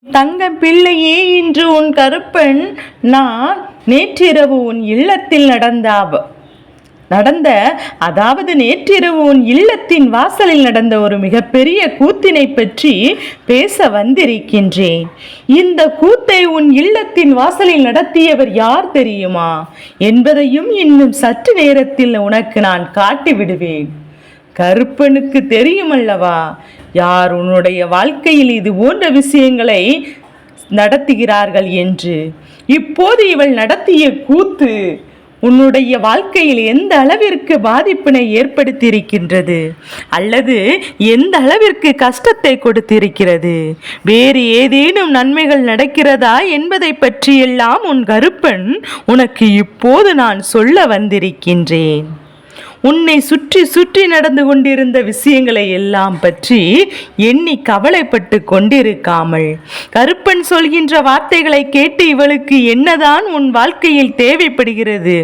தங்க பிள்ளையே, இன்று உன் கருப்பன் நான் நேற்றிரவு உன் இல்லத்தில் நேற்றிரவு உன் இல்லத்தின் வாசலில் நடந்த ஒரு மிகப்பெரிய கூத்தினை பற்றி பேச வந்திருக்கின்றேன். இந்த கூத்தை உன் இல்லத்தின் வாசலில் நடத்தியவர் யார் தெரியுமா என்பதையும் இன்னும் சற்று நேரத்தில் உனக்கு நான் காட்டிவிடுவேன். கருப்பனுக்கு தெரியுமல்லவா யார் உன்னுடைய வாழ்க்கையில் இது போன்ற விஷயங்களை நடத்துகிறார்கள் என்று. இப்போது இவள் நடத்திய கூத்து உன்னுடைய வாழ்க்கையில் எந்த அளவிற்கு பாதிப்பினை ஏற்படுத்தியிருக்கின்றது, அல்லது எந்த அளவிற்கு கஷ்டத்தை கொடுத்திருக்கிறது, வேறு ஏதேனும் நன்மைகள் நடக்கிறதா என்பதை பற்றியெல்லாம் உன் கருப்பன் உனக்கு இப்போது நான் சொல்ல வந்திருக்கின்றேன். உன்னை சுற்றி சுற்றி நடந்து கொண்டிருந்த விஷயங்களை எல்லாம் பற்றி எண்ணி கவலைப்பட்டு கொண்டிருக்காமல், கருப்பன் சொல்கின்ற வார்த்தைகளை கேட்டு இவளுக்கு என்னதான் உன் வாழ்க்கையில் தேவைப்படுகிறது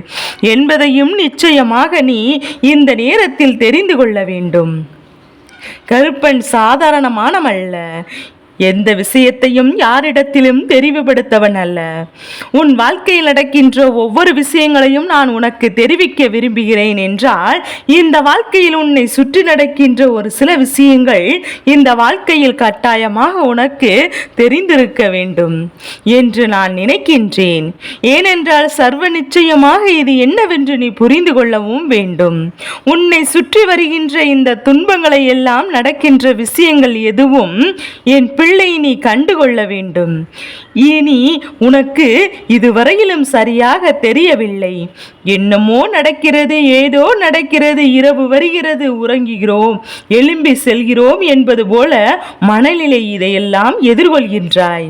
என்பதையும் நிச்சயமாக நீ இந்த நேரத்தில் தெரிந்து கொள்ள வேண்டும். கருப்பன் சாதாரணமானவல்ல. எந்த விஷயத்தையும் யாரிடத்திலும் தெரிவுபடுத்தவன் அல்ல. உன் வாழ்க்கையில் நடக்கின்ற ஒவ்வொரு விஷயங்களையும் நான் உனக்கு தெரிவிக்க விரும்புகிறேன் என்றால், இந்த வாழ்க்கையில் உன்னை சுற்றி நடக்கின்ற ஒரு சில விஷயங்கள் இந்த வாழ்க்கையில் கட்டாயமாக உனக்கு தெரிந்திருக்க வேண்டும் என்று நான் நினைக்கின்றேன். ஏனென்றால் சர்வ நிச்சயமாக இது என்னவென்று நீ புரிந்து கொள்ளவும் வேண்டும். உன்னை சுற்றி வருகின்ற இந்த துன்பங்களை எல்லாம் நடக்கின்ற விஷயங்கள் எதுவும் என் பிள்ளை நீ கண்டுகொள்ள வேண்டும். இனி உனக்கு இதுவரையிலும் சரியாக தெரியவில்லை. என்னமோ நடக்கிறது, ஏதோ நடக்கிறது, இரவு வருகிறது, உறங்குகிறோம், எழும்பி செல்கிறோம் என்பது போல மனநிலை இதையெல்லாம் எதிர்கொள்கின்றாய்.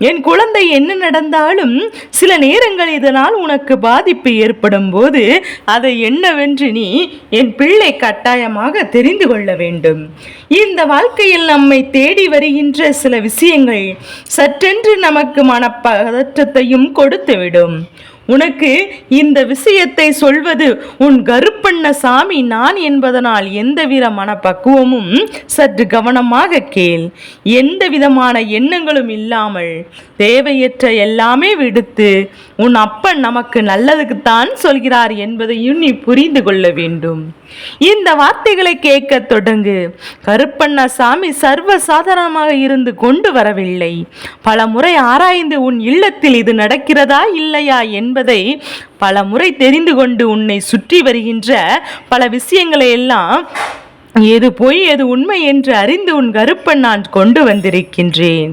என் குழந்தை, என்ன நடந்தாலும் சில நேரங்கள் இதனால் உனக்கு பாதிப்பு ஏற்படும் போது அதை என்னவென்று நீ என் பிள்ளை கட்டாயமாக தெரிந்து கொள்ள வேண்டும். இந்த வாழ்க்கையில் நம்மை தேடி வருகின்ற சில விஷயங்கள் சற்றென்று நமக்கு மனப்பதற்றத்தையும் கொடுத்துவிடும். உனக்கு இந்த விஷயத்தை சொல்வது உன் கருப்பண்ண சாமி நான் என்பதனால் எந்தவித மனப்பக்குவமும் சற்று கவனமாக கேள். எந்த விதமான எண்ணங்களும் இல்லாமல் தேவையற்ற எல்லாமே விடுத்து உன் அப்பன் நமக்கு நல்லதுக்குத்தான் சொல்கிறார் என்பதையும் நீ புரிந்து கொள்ள வேண்டும். இந்த வார்த்தைகளை கேட்க தொடங்கு. கருப்பண்ண சாமி சர்வ சாதாரணமாக இருந்து கொண்டு வரவில்லை. பல முறை ஆராய்ந்து உன் இல்லத்தில் இது நடக்கிறதா இல்லையா என்பதை பல முறை தெரிந்து கொண்டு உன்னை சுற்றி வருகின்ற பல விஷயங்களை எல்லாம் எது பொய் எது உண்மை என்று அறிந்து உன் கருப்பன் நான் கொண்டு வந்திருக்கின்றேன்.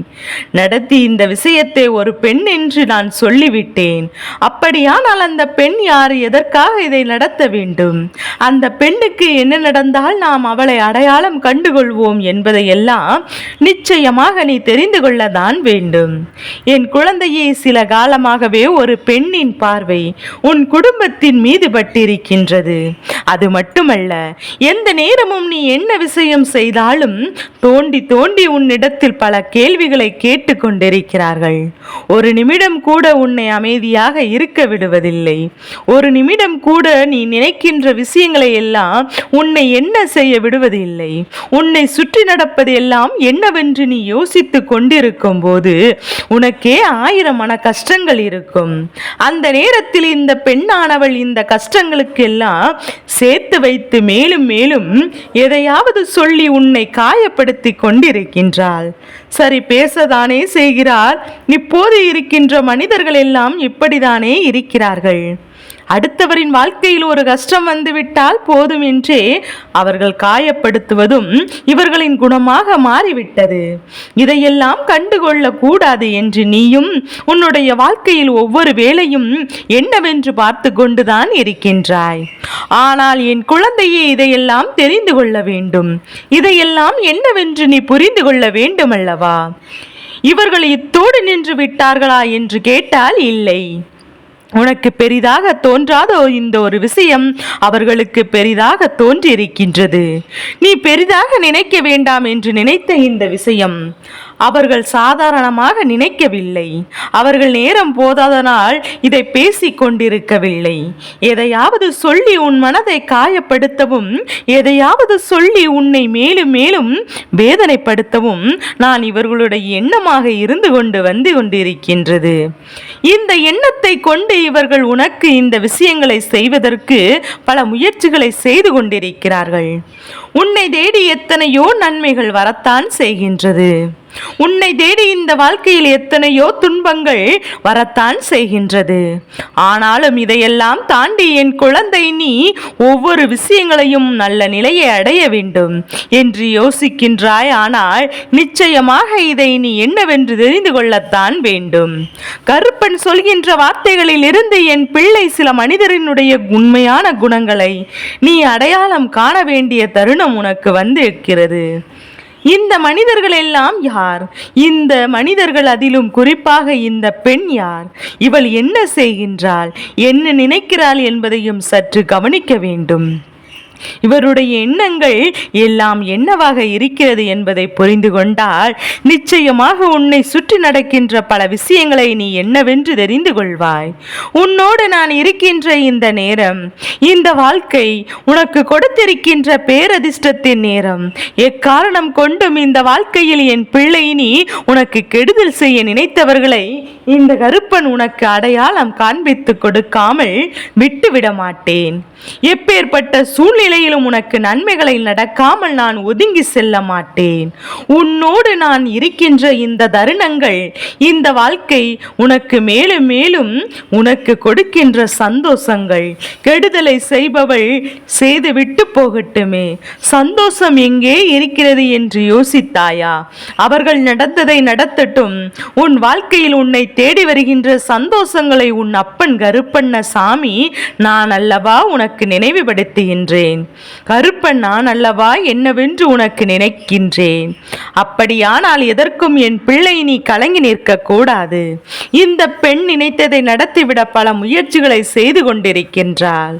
நடத்தி இந்த விஷயத்தை ஒரு பெண் என்று நான் சொல்லிவிட்டேன். அப்படியானால் அந்த பெண் யார், எதற்காக இதை நடத்த வேண்டும், அந்த பெண்ணுக்கு என்ன நடந்தால் நாம் அவளை அடையாளம் கண்டுகொள்வோம் என்பதையெல்லாம் நிச்சயமாக நீ தெரிந்து கொள்ளத்தான் வேண்டும். என் குழந்தையே, சில காலமாகவே ஒரு பெண்ணின் பார்வை உன் குடும்பத்தின் மீது பட்டிருக்கின்றது. அது மட்டுமல்ல, எந்த நேரமும் நீ என்ன விஷயம் செய்தாலும் தோண்டி தோண்டி உன்னிடத்தில் பல கேள்விகளை கேட்டு கொண்டிருக்கிறார்கள். ஒரு நிமிடம் கூட உன்னை அமைதியாக இருக்க விடுவதில்லை. ஒரு நிமிடம் கூட நீ நினைக்கின்ற விஷயங்களை எல்லாம் உன்னை என்ன செய்ய விடுவதில்லை. உன்னை சுற்றி நடப்பது எல்லாம் என்னவென்று நீ யோசித்து கொண்டிருக்கும் போது உனக்கே 1000 மன கஷ்டங்கள் இருக்கும். அந்த நேரத்தில் இந்த பெண்ணானவள் இந்த கஷ்டங்களுக்கு எல்லாம் சேர்த்து வைத்து மேலும் மேலும் எதையாவது சொல்லி உன்னை காயப்படுத்தி கொண்டிருக்கின்றாள். சரி, பேசதானே செய்கிறார். இப்போது இருக்கின்ற மனிதர்கள் எல்லாம் இப்படித்தானே இருக்கிறார்கள். அடுத்தவரின் வாழ்க்கையில் ஒரு கஷ்டம் வந்துவிட்டால் போதும் என்றே அவர்கள் காயப்படுத்துவதும் இவர்களின் குணமாக மாறிவிட்டது. இதையெல்லாம் கண்டுகொள்ள கூடாது என்று நீயும் உன்னுடைய வாழ்க்கையில் ஒவ்வொரு வேளையும் என்னவென்று பார்த்து கொண்டுதான் இருக்கின்றாய். ஆனால் என் குழந்தையே, இதையெல்லாம் தெரிந்து கொள்ள வேண்டும். இதையெல்லாம் என்னவென்று நீ புரிந்து கொள்ள வேண்டும் அல்லவா? இவர்கள் இத்தோடு நின்று விட்டார்களா என்று கேட்டால் இல்லை. உனக்கு பெரிதாக தோன்றாதோ இந்த ஒரு விஷயம் அவர்களுக்கு பெரிதாக தோன்றியிருக்கின்றது. நீ பெரிதாக நினைக்க வேண்டாம் என்று நினைத்த இந்த விஷயம் அவர்கள் சாதாரணமாக நினைக்கவில்லை. அவர்கள் நேரம் போதாதனால் இதை பேசிக் கொண்டிருக்கவில்லை. எதையாவது சொல்லி உன் மனதை காயப்படுத்தவும், எதையாவது சொல்லி உன்னை மேலும் மேலும் வேதனைப்படுத்தவும் நான் இவர்களுடைய எண்ணமாக இருந்து கொண்டிருக்கின்றது. இந்த எண்ணத்தை கொண்டு இவர்கள் உனக்கு இந்த விஷயங்களை செய்வதற்கு பல முயற்சிகளை செய்து கொண்டிருக்கிறார்கள். உன்னை தேடி எத்தனையோ நன்மைகள் வரத்தான் செய்கின்றது. உன்னை தேடி இந்த வாழ்க்கையில் எத்தனையோ துன்பங்கள் வரத்தான் செய்கின்றது. ஆனாலும் இதையெல்லாம் தாண்டி என் குழந்தை, நீ ஒவ்வொரு விஷயங்களையும் நல்ல நிலையை அடைய வேண்டும் என்று யோசிக்கின்றாய். ஆனால் நிச்சயமாக இதை நீ என்னவென்று தெரிந்து கொள்ளத்தான் வேண்டும். கருப்பன் சொல்கின்ற வார்த்தைகளில் இருந்து என் பிள்ளை சில மனிதரினுடைய உண்மையான குணங்களை நீ அடையாளம் காண வேண்டிய தருணம் உனக்கு வந்திருக்கிறது. இந்த மனிதர்கள் எல்லாம் யார்? இந்த மனிதர்கள், அதிலும் குறிப்பாக இந்த பெண் யார்? இவள் என்ன செய்கின்றாள், என்ன நினைக்கிறாள் என்பதையும் சற்று கவனிக்க வேண்டும். இவருடைய எண்ணங்கள் எல்லாம் என்னவாக இருக்கிறது என்பதை புரிந்து கொண்டால் நிச்சயமாக உன்னை சுற்றி நடக்கின்ற பல விஷயங்களை நீ என்னவென்று தெரிந்து கொள்வாய். உன்னோடு நான் இருக்கின்ற இந்த நேரம், இந்த வாழ்க்கை உனக்கு கொடுத்திருக்கின்ற பேரதிர்ஷ்டத்தின் நேரம். எக்காரணம் கொண்டும் இந்த வாழ்க்கையில் என் பிள்ளை, நீ உனக்கு கெடுதல் செய்ய நினைத்தவர்களை இந்த கருப்பன் உனக்கு அடையாளம் காண்பித்து கொடுக்காமல் விட்டுவிட மாட்டேன். எப்பேற்பட்ட சூழ்நிலையிலும் உனக்கு நன்மைகளை நடக்காமல் நான் ஒதுங்கி செல்ல மாட்டேன். உன்னோடு நான் இருக்கின்ற இந்த தருணங்கள், இந்த வாழ்க்கை உனக்கு மேலும் மேலும் உனக்கு கொடுக்கின்ற சந்தோஷங்கள். கெடுதலை செய்பவள் செய்து விட்டு போகட்டுமே, சந்தோஷம் எங்கே இருக்கிறது என்று யோசித்தாயா? அவர்கள் நடந்ததை நடத்தட்டும். உன் வாழ்க்கையில் உன்னை தேடி வருகின்ற சந்தோஷங்களை உன் அப்பன் கருப்பண்ண சாமி நான் அல்லவா உனக்கு நினைவுபடுத்துகின்றேன். கருப்பன் நான் அல்லவா என்னவென்று உனக்கு நினைக்கின்றேன். அப்படியானால் எதற்கும் என் பிள்ளை நீ கலங்கி நிற்க கூடாது. இந்த பெண் நினைத்ததை நடத்திவிட பல முயற்சிகளை செய்து கொண்டிருக்கின்றாள்.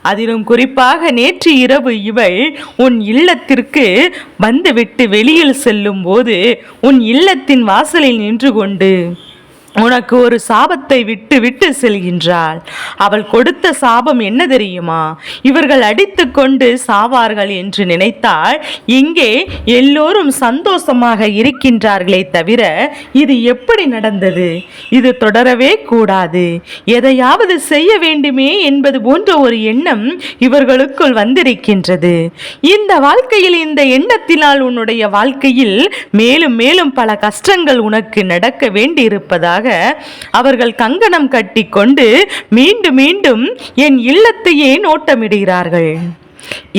அதிலும் குறிப்பாக நேற்று இரவு இவள் உன் இல்லத்திற்கு வந்துவிட்டு வெளியில் செல்லும் போது உன் இல்லத்தின் வாசலில் நின்று கொண்டு உனக்கு ஒரு சாபத்தை விட்டு விட்டு செல்கின்றாள். அவள் கொடுத்த சாபம் என்ன தெரியுமா? இவர்கள் அடித்து கொண்டு சாவார்கள் என்று நினைத்தால் இங்கே எல்லோரும் சந்தோஷமாக இருக்கின்றார்களே தவிர இது எப்படி நடந்தது? இது தொடரவே கூடாது. எதையாவது செய்ய வேண்டுமே என்பது போன்ற ஒரு எண்ணம் இவர்களுக்குள் வந்திருக்கின்றது. இந்த வாழ்க்கையில், இந்த எண்ணத்தினால் உன்னுடைய வாழ்க்கையில் மேலும் மேலும் பல கஷ்டங்கள் உனக்கு நடக்க வேண்டியிருப்பதாக அவர்கள் கங்கணம் கட்டி கொண்டு மீண்டும் மீண்டும் என் இல்லத்தையே நோட்டமிடுகிறார்கள்.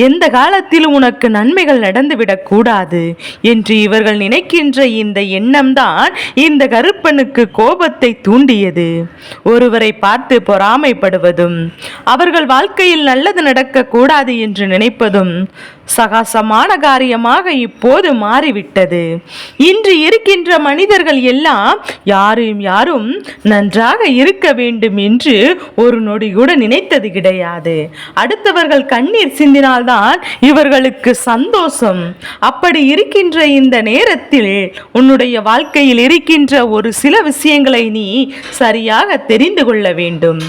எந்த காலத்திலும் உனக்கு நன்மைகள் நடந்துவிடக் கூடாது என்று இவர்கள் நினைக்கின்ற இந்த எண்ணம்தான் இந்த கருப்பனுக்கு கோபத்தை தூண்டியது. ஒருவரை பார்த்து பொறாமைப்படுவதும், அவர்கள் வாழ்க்கையில் நல்லது நடக்க கூடாது என்று நினைப்பதும் சகாசமான காரியமாக இப்போது மாறிவிட்டது. இன்று இருக்கின்ற மனிதர்கள் எல்லாம் யாரும் நன்றாக இருக்க வேண்டும் என்று ஒரு நொடி கூட நினைத்தது கிடையாது. அடுத்தவர்கள் கண்ணீர் சிந்தினால்தான் இவர்களுக்கு சந்தோஷம். அப்படி இருக்கின்ற இந்த நேரத்தில் உன்னுடைய வாழ்க்கையில் இருக்கின்ற ஒரு சில விஷயங்களை நீ சரியாக தெரிந்து கொள்ள வேண்டும்.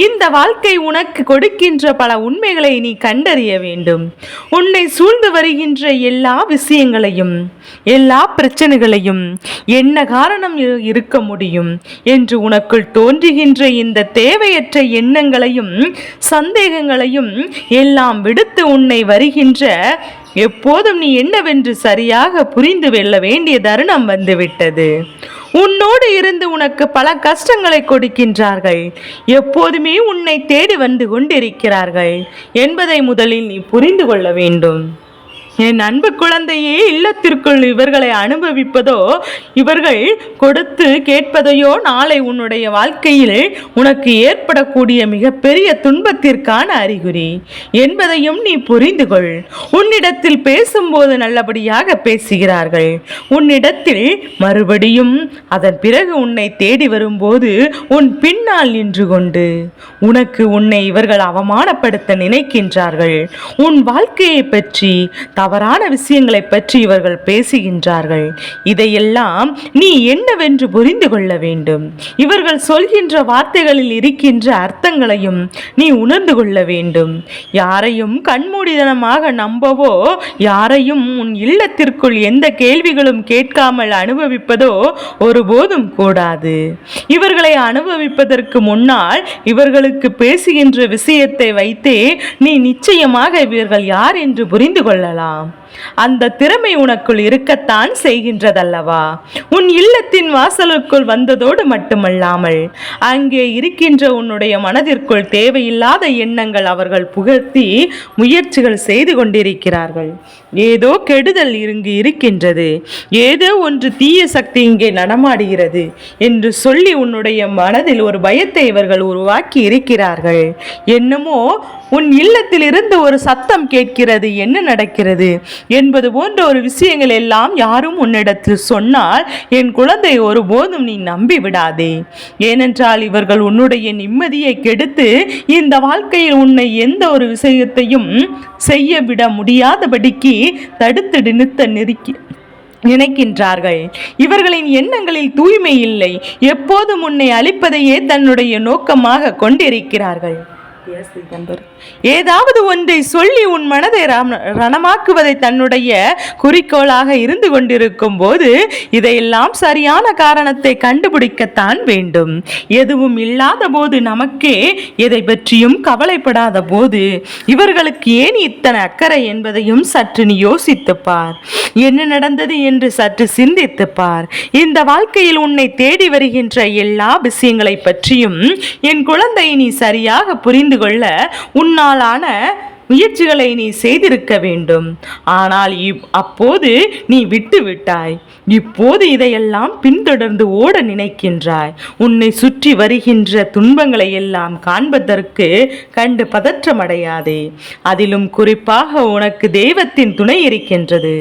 இந்த வாழ்க்கை உனக்கு கொடுக்கின்ற பல உண்மைகளை நீ கண்டறிய வேண்டும். உன்னை சூழ்ந்து வருகின்ற எல்லா விஷயங்களையும், எல்லா பிரச்சனைகளையும் என்ன காரணம் இருக்க முடியும் என்று உனக்குள் தோன்றுகின்ற இந்த தேவையற்ற எண்ணங்களையும் சந்தேகங்களையும் எல்லாம் விடுத்து உன்னை வருகின்ற எப்போதும் நீ என்னவென்று சரியாக புரிந்து கொள்ள வேண்டிய தருணம் வந்துவிட்டது. உன்னோடு இருந்து உனக்கு பல கஷ்டங்களை கொடுக்கின்றார்கள். எப்போதுமே உன்னை தேடி வந்து கொண்டிருக்கிறார்கள் என்பதை முதலில் நீ புரிந்து கொள்ள வேண்டும். என் அன்பு குழந்தையே, இல்லத்திற்குள் இவர்களை அனுபவிப்பதோ, இவர்கள் கொடுத்து கேட்பதையோ நாளை உன்னுடைய வாழ்க்கையில் உனக்கு ஏற்படக்கூடிய மிகப்பெரிய துன்பத்திற்கான அறிகுறி என்பதையும் நீ புரிந்து கொள். உன்னிடத்தில் பேசும்போது நல்லபடியாக பேசுகிறார்கள். உன்னிடத்தில் மறுபடியும் அதன் பிறகு உன்னை தேடி வரும்போது உன் பின்னால் நின்று கொண்டு உன்னை இவர்கள் அவமானப்படுத்த நினைக்கின்றார்கள். உன் வாழ்க்கையை பற்றி தவறான விஷயங்களை பற்றி இவர்கள் பேசுகின்றார்கள். இதையெல்லாம் நீ என்னவென்று புரிந்து கொள்ள வேண்டும். இவர்கள் சொல்கின்ற வார்த்தைகளில் இருக்கின்ற அர்த்தங்களையும் நீ உணர்ந்து கொள்ள வேண்டும். யாரையும் கண்மூடிதனமாக நம்பவோ, யாரையும் உன் இல்லத்திற்குள் எந்த கேள்விகளும் கேட்காமல் அனுபவிப்பதோ ஒருபோதும் கூடாது. இவர்களை அனுபவிப்பதற்கு முன்னால் இவர்களுக்கு பேசுகின்ற விஷயத்தை வைத்தே நீ நிச்சயமாக இவர்கள் யார் என்று புரிந்து கொள்ளலாம். அந்த திறமை உனக்குள் இருக்கத்தான் செய்கின்றதல்லவா? உன் இல்லத்தின் வாசலுக்குள் வந்ததோடு மட்டுமல்லாமல் அங்கே இருக்கின்ற உன்னுடைய மனதிற்குள் தேவையில்லாத எண்ணங்கள் அவர்கள் புகழ்த்தி முயற்சிகள் செய்து கொண்டிருக்கிறார்கள். ஏதோ கெடுதல் இங்கு இருக்கின்றது, ஏதோ ஒன்று தீய சக்தி இங்கே நடமாடுகிறது என்று சொல்லி உன்னுடைய மனதில் ஒரு பயத்தை இவர்கள் உருவாக்கி இருக்கிறார்கள். என்னமோ உன் இல்லத்தில் இருந்து ஒரு சத்தம் கேட்கிறது, என்ன நடக்கிறது என்பது போன்ற ஒரு விஷயங்கள் எல்லாம் யாரும் உன்னிடத்தில் சொன்னால் என் குழந்தை ஒருபோதும் நீ நம்பி விடாதே. ஏனென்றால் இவர்கள் உன்னுடைய நிம்மதியை கெடுத்து இந்த வாழ்க்கையில் உன்னை எந்த ஒரு விஷயத்தையும் செய்ய விட முடியாதபடிக்கு தடுத்து நினைக்கின்றார்கள். இவர்களின் எண்ணங்களில் தூய்மை இல்லை. எப்போதும் உன்னை அழிப்பதையே தன்னுடைய நோக்கமாக கொண்டிருக்கிறார்கள். ஏதாவது ஒன்றை சொல்லி உன் மனதை ரணமாக்குவதை தன்னுடைய குறிக்கோளாக இருந்து கொண்டிருக்கும் போது இதையெல்லாம் சரியான காரணத்தை கண்டுபிடிக்கத்தான் வேண்டும். எதுவும் இல்லாத போது, நமக்கே எதை பற்றியும் கவலைப்படாத போது இவர்களுக்கு ஏன் இத்தனை அக்கறை என்பதையும் சற்று நீ யோசித்துப்பார். என்ன நடந்தது என்று சற்று சிந்தித்துப்பார். இந்த வாழ்க்கையில் உன்னை தேடி வருகின்ற எல்லா விஷயங்களை பற்றியும் என் குழந்தை நீ சரியாக புரிந்து கொள்ள உன்னாலான முயற்சிகளை நீ செய்திருக்க வேண்டும். ஆனால் அப்போது நீ விட்டு விட்டாய். இப்போது இதையெல்லாம் பின்தொடர்ந்து ஓட நினைக்கின்றாய். உன்னை சுற்றி வருகின்ற துன்பங்களை எல்லாம் காண்பதற்கு கண்டு பதற்றமடையாதே. அதிலும் குறிப்பாக உனக்கு தெய்வத்தின் துணை இருக்கின்றது.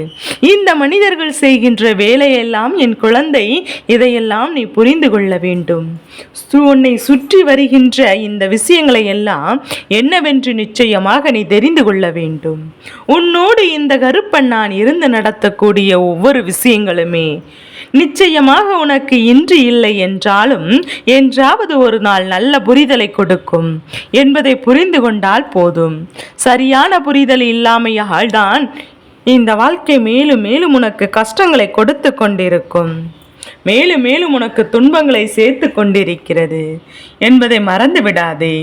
இந்த மனிதர்கள் செய்கின்ற வேலையெல்லாம் என் குழந்தை, இதையெல்லாம் நீ புரிந்து கொள்ள வேண்டும். உன்னை சுற்றி வருகின்ற இந்த விஷயங்களை எல்லாம் என்னவென்று நிச்சயமாக நீ தெரிந்து கொள்ள வேண்டும். உன்னோடு இந்த கருப்பன் நான் இருந்து நடத்தக்கூடிய ஒவ்வொரு விஷயங்களுமே நிச்சயமாக உனக்கு இன்று இல்லை என்றாலும் என்றாவது ஒரு நாள் நல்ல புரிதலை கொடுக்கும் என்பதை புரிந்து கொண்டால் போதும். சரியான புரிதல் இல்லாமையால் தான் இந்த வாழ்க்கை மேலும் மேலும் உனக்கு கஷ்டங்களை கொடுத்து கொண்டிருக்கும், மேலும் மேலும் உனக்கு துன்பங்களை சேர்த்து கொண்டிருக்கிறது என்பதை மறந்து விடாதே.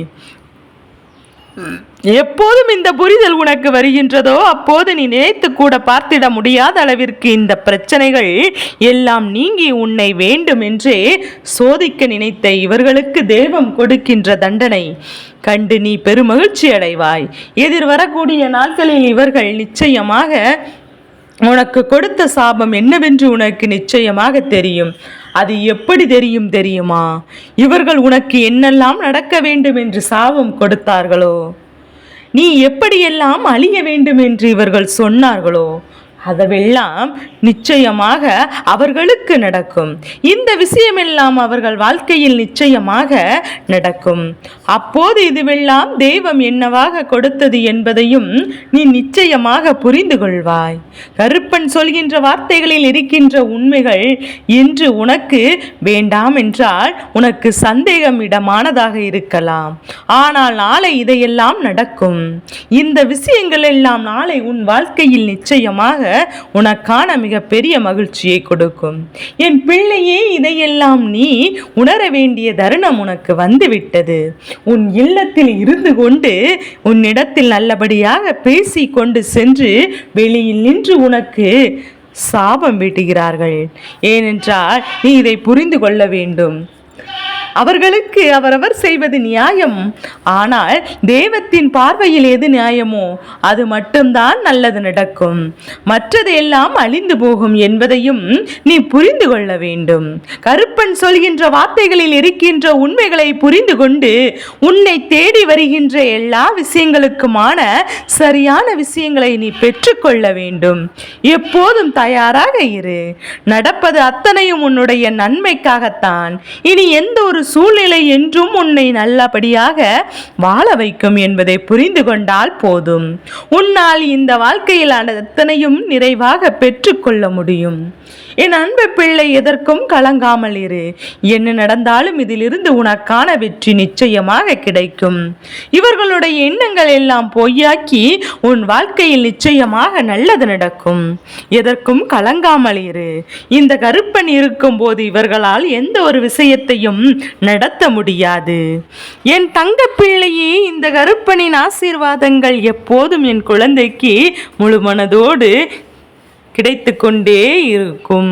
எப்போதும் இந்த புரிதல் உனக்கு வருகின்றதோ அப்போது நீ நினைத்து கூட பார்த்திட முடியாத அளவிற்கு இந்த பிரச்சனைகள் எல்லாம் நீங்கி உன்னை வேண்டும் என்றே சோதிக்க நினைத்த இவர்களுக்கு தெய்வம் கொடுக்கின்ற தண்டனை கண்டு நீ பெருமகிழ்ச்சி அடைவாய். எதிர்வரக்கூடிய நாட்களில் இவர்கள் நிச்சயமாக உனக்கு கொடுத்த சாபம் என்னவென்று உனக்கு நிச்சயமாக தெரியும். அது எப்படி தெரியுமா? இவர்கள் உனக்கு என்னெல்லாம் நடக்க வேண்டும் என்று சாபம் கொடுத்தார்களோ, நீ எப்படியெல்லாம் அழிய வேண்டும் என்று இவர்கள் சொன்னார்களோ, அதெல்லாம் நிச்சயமாக அவர்களுக்கு நடக்கும். இந்த விஷயமெல்லாம் அவர்கள் வாழ்க்கையில் நிச்சயமாக நடக்கும். அப்போது இதுவெல்லாம் தெய்வம் என்னவாக கொடுத்தது என்பதையும் நீ நிச்சயமாக புரிந்து கொள்வாய். கருப்பன் சொல்கின்ற வார்த்தைகளில் இருக்கின்ற உண்மைகள் இன்று உனக்கு வேண்டாம் என்றால் உனக்கு சந்தேகம் இடமானதாக இருக்கலாம். ஆனால் நாளை இதையெல்லாம் நடக்கும். இந்த விஷயங்கள் எல்லாம் நாளை உன் வாழ்க்கையில் நிச்சயமாக உனக்கான மிக பெரிய மகிழ்ச்சியை கொடுக்கும். என் பிள்ளையே, இதையெல்லாம் நீ உணர வேண்டிய தருணம் உனக்கு வந்துவிட்டது. உன் இல்லத்தில் இருந்து கொண்டு உன்னிடத்தில் நல்லபடியாக பேசி கொண்டு சென்று வெளியில் நின்று உனக்கு சாபம் விட்டுகிறார்கள். ஏனென்றால் நீ இதை புரிந்து கொள்ள வேண்டும். அவர்களுக்கு அவரவர் செய்வது நியாயம். ஆனால் தெய்வத்தின் பார்வையில் எது நியாயமோ அது மட்டும்தான் நல்லது நடக்கும். மற்றது எல்லாம் அழிந்து போகும் என்பதையும் நீ புரிந்து கொள்ள வேண்டும். கருப்பன் சொல்கின்ற வார்த்தைகளில் இருக்கின்ற உண்மைகளை புரிந்து கொண்டு உன்னை தேடி வருகின்ற எல்லா விஷயங்களுக்குமான சரியான விஷயங்களை நீ பெற்றுக்கொள்ள வேண்டும். எப்போதும் தயாராக இரு. நடப்பது அத்தனையும் உன்னுடைய நன்மைக்காகத்தான். இனி எந்த ஒரு ஒரு சூழ்நிலை என்றும் உன்னை நல்லபடியாக வாழ வைக்கும் என்பதை புரிந்து கொண்டால் போதும். உன்னால் இந்த வாழ்க்கையில் அத்தனையும் நிறைவாக பெற்றுக்கொள்ள முடியும். என் அன்பு பிள்ளை, எதற்கும் கலங்காமல் இரு. என்ன நடந்தாலும் இதிலிருந்து உனக்கான வெற்றி நிச்சயமாக கிடைக்கும். இவர்களுடைய எண்ணங்கள் எல்லாம் பொய்யாக்கி உன் வாழ்க்கையில் நிச்சயமாக நல்லது நடக்கும். எதற்கும் கலங்காமல் இரு. இந்த கருப்பன் இருக்கும் போது இவர்களால் எந்த ஒரு விஷயத்தையும் நடத்த முடியாது. என் தங்க பிள்ளையே, இந்த கருப்பனின் ஆசீர்வாதங்கள் எப்போதும் என் குழந்தைக்கு முழு மனதோடு கிடைத்து கொண்டே இருக்கும்.